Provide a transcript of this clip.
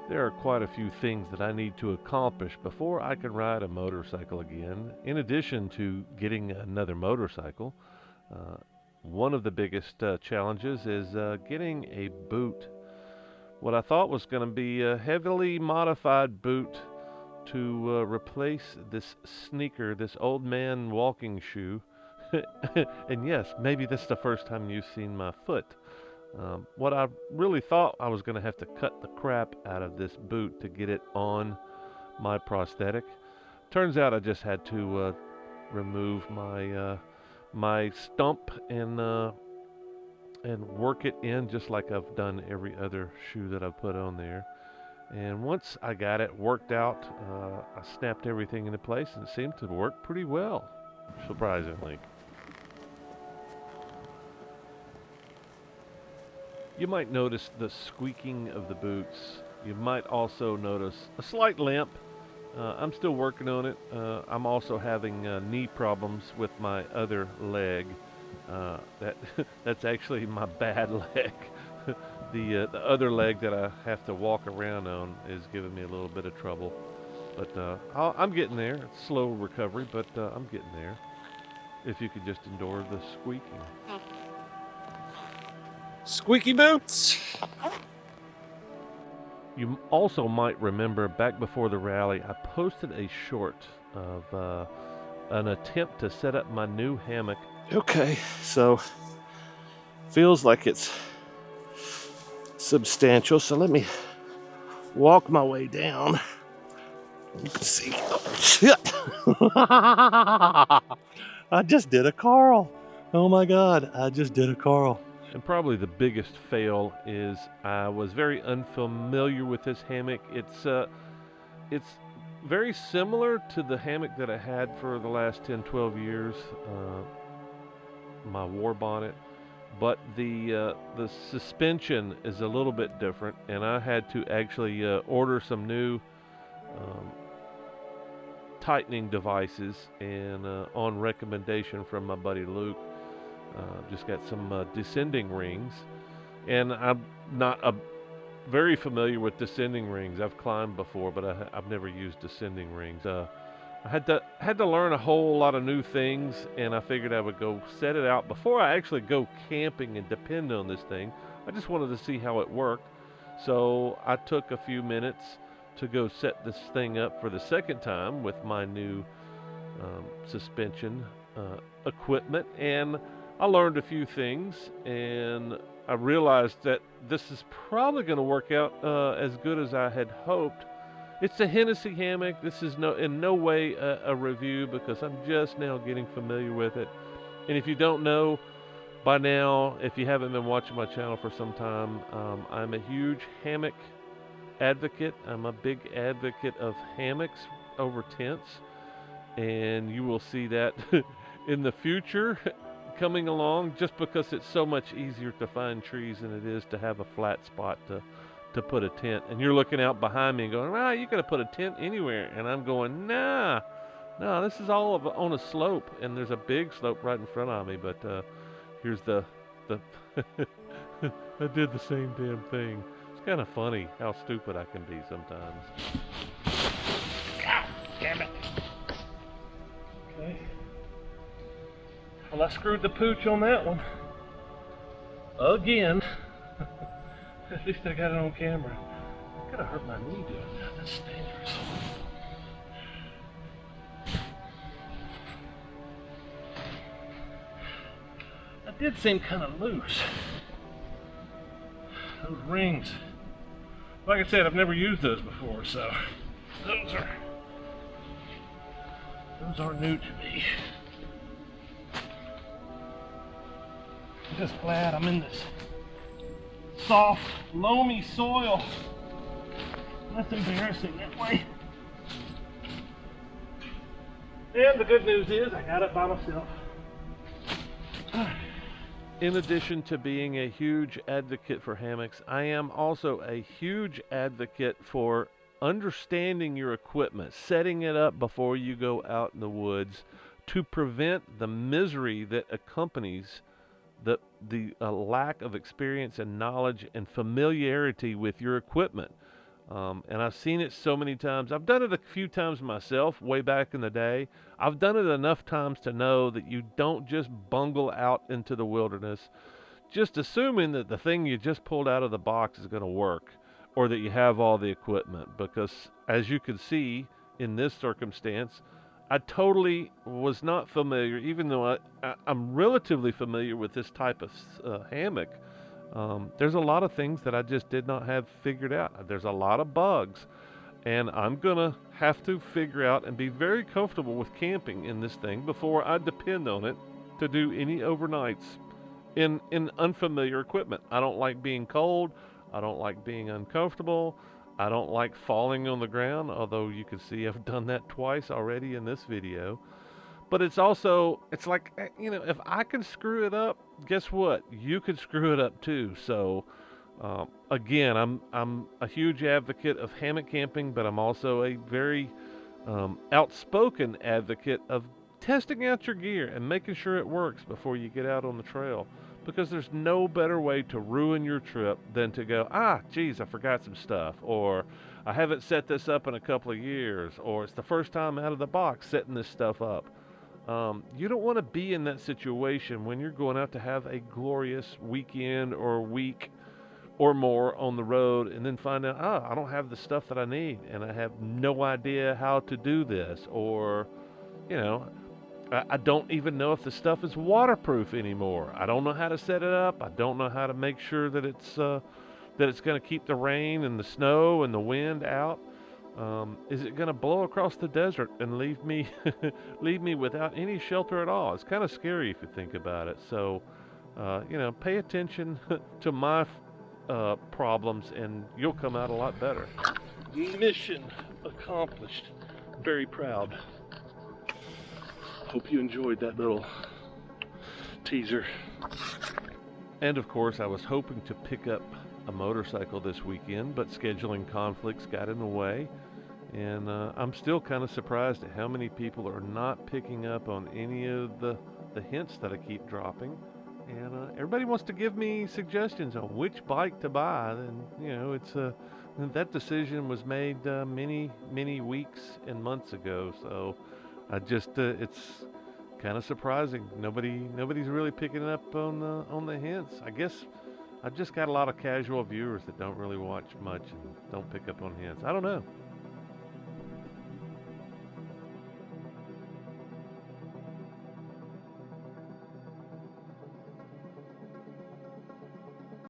There are quite a few things that I need to accomplish before I can ride a motorcycle again, in addition to getting another motorcycle. Uh, One of the biggest challenges is getting a boot. What I thought was going to be a heavily modified boot to replace this sneaker, this old man walking shoe. And yes, maybe this is the first time you've seen my foot. What I really thought I was going to have to cut the crap out of this boot to get it on my prosthetic. Turns out I just had to remove my stump and work it in just like I've done every other shoe that I've put on there. And once I got it worked out, I snapped everything into place and it seemed to work pretty well, surprisingly. You might notice the squeaking of the boots. You might also notice a slight limp. I'm still working on it. I'm also having knee problems with my other leg. That that's actually my bad leg. The other leg that I have to walk around on is giving me a little bit of trouble. But I'm getting there. It's slow recovery, but I'm getting there. If you could just endure the squeaking. Squeaky boots. You also might remember back before the rally, I posted a short of an attempt to set up my new hammock. Okay, so feels like it's substantial. So let me walk my way down. Let's see. Oh, shit. I just did a Carl. Oh my God, I just did a Carl. And probably the biggest fail is I was very unfamiliar with this hammock. It's very similar to the hammock that I had for the last 10, 12 years, my war bonnet, but the suspension is a little bit different, and I had to actually order some new um, tightening devices, and on recommendation from my buddy Luke, just got some descending rings, and I'm not very familiar with descending rings. I've climbed before, but I've never used descending rings. I had to learn a whole lot of new things, and I figured I would go set it out before I actually go camping and depend on this thing. I just wanted to see how it worked, so I took a few minutes to go set this thing up for the second time with my new suspension equipment, and I learned a few things, and I realized that this is probably going to work out as good as I had hoped. It's a Hennessy hammock. This is in no way a review because I'm just now getting familiar with it. And if you don't know by now, if you haven't been watching my channel for some time, I'm a huge hammock advocate. I'm a big advocate of hammocks over tents, and you will see that in the future coming along, just because it's so much easier to find trees than it is to have a flat spot to put a tent. And you're looking out behind me and going, "Ah, you could have put a tent anywhere." And I'm going, "Nah, no, this is all on a slope, and there's a big slope right in front of me." But here's the I did the same damn thing. It's kind of funny how stupid I can be sometimes. Damn it. Okay. Well, I screwed the pooch on that one. Again. At least I got it on camera. Could have hurt my knee doing that. That's dangerous. That did seem kind of loose. Those rings. Like I said, I've never used those before, so those are new to me. I'm just glad I'm in this soft, loamy soil. That's embarrassing that way. And the good news is I got it by myself. In addition to being a huge advocate for hammocks, I am also a huge advocate for understanding your equipment, setting it up before you go out in the woods to prevent the misery that accompanies the lack of experience and knowledge and familiarity with your equipment. And I've seen it so many times. I've done it a few times myself way back in the day. I've done it enough times to know that you don't just bungle out into the wilderness just assuming that the thing you just pulled out of the box is going to work or that you have all the equipment. Because as you can see in this circumstance, I totally was not familiar, even though I'm relatively familiar with this type of hammock. There's a lot of things that I just did not have figured out. There's a lot of bugs, and I'm gonna have to figure out and be very comfortable with camping in this thing before I depend on it to do any overnights in unfamiliar equipment. I don't like being cold. I don't like being uncomfortable. I don't like falling on the ground, although you can see I've done that twice already in this video. But it's also, it's like, if I can screw it up, guess what? You could screw it up too. So, again, I'm a huge advocate of hammock camping, but I'm also a very outspoken advocate of testing out your gear and making sure it works before you get out on the trail. Because there's no better way to ruin your trip than to go, geez, I forgot some stuff, or I haven't set this up in a couple of years, or it's the first time out of the box setting this stuff up. You don't want to be in that situation when you're going out to have a glorious weekend or week or more on the road and then find out, I don't have the stuff that I need and I have no idea how to do this, or, you know, I don't even know if the stuff is waterproof anymore. I don't know how to set it up. I don't know how to make sure that it's going to keep the rain and the snow and the wind out. Is it going to blow across the desert and leave me leave me without any shelter at all? It's kind of scary if you think about it. So, pay attention to my problems, and you'll come out a lot better. Mission accomplished. Very proud. Hope you enjoyed that little teaser. And of course, I was hoping to pick up a motorcycle this weekend, but scheduling conflicts got in the way. And I'm still kind of surprised at how many people are not picking up on any of the hints that I keep dropping. And everybody wants to give me suggestions on which bike to buy. And, that decision was made many weeks and months ago. So it's kind of surprising. Nobody's really picking up on the hints. I guess I've just got a lot of casual viewers that don't really watch much and don't pick up on hints. I don't know.